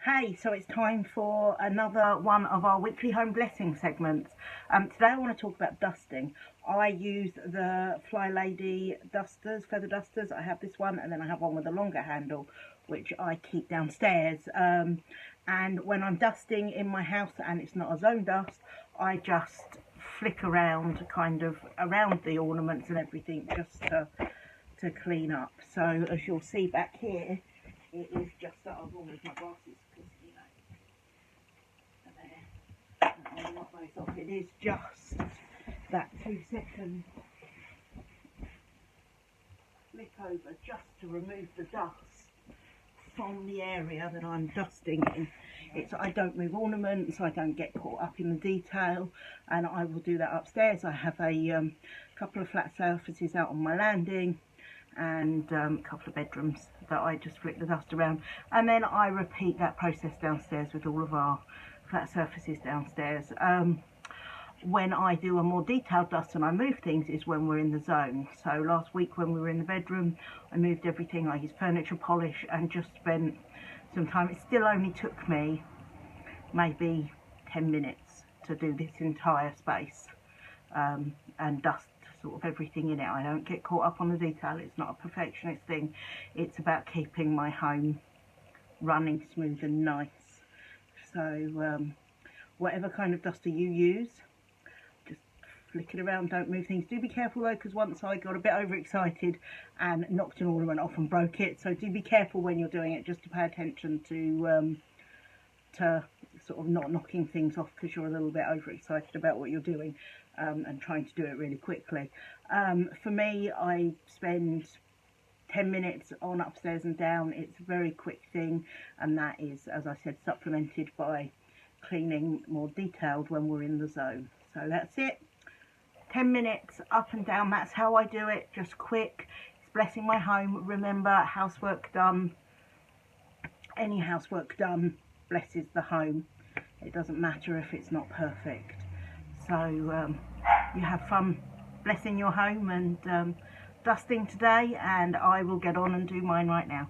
Hey, so it's time for another one of our weekly home blessing segments. Today I want to talk about dusting. I use the FlyLady dusters, feather dusters. I have this one, and then I have one with a longer handle, which I keep downstairs. And when I'm dusting in my house and it's not a zone dust, I just flick around, kind of around the ornaments and everything, just to clean up. So as you'll see back here, it is just that I've always my glasses because, you know, there. I'll knock those off. It is just that 2-second flick over just to remove the dust from the area that I'm dusting in. I don't move ornaments, I don't get caught up in the detail, and I will do that upstairs. I have a couple of flat surfaces out on my landing, and a couple of bedrooms that I just flick the dust around, and then I repeat that process downstairs with all of our flat surfaces downstairs. When I do a more detailed dust and I move things is when we're in the zone. So last week when we were in the bedroom, I moved everything. I used furniture polish and just spent some time. It still only took me maybe 10 minutes to do this entire space and dust sort of everything in it. I don't get caught up on the detail. It's not a perfectionist thing. It's about keeping my home running smooth and nice. So whatever kind of duster you use, just flick it around, don't move things. Do be careful though, because once I got a bit overexcited and knocked an ornament off and broke it. So do be careful when you're doing it, just to pay attention to sort of not knocking things off because you're a little bit overexcited about what you're doing. And trying to do it really quickly. For me, I spend 10 minutes on upstairs and down. It's a very quick thing, and that is, as I said, supplemented by cleaning more detailed when we're in the zone. So that's it. 10 minutes up and down, that's how I do it, just quick. It's blessing my home. Remember, housework done, any housework done blesses the home. It doesn't matter if it's not perfect. So you have fun blessing your home and dusting today, and I will get on and do mine right now.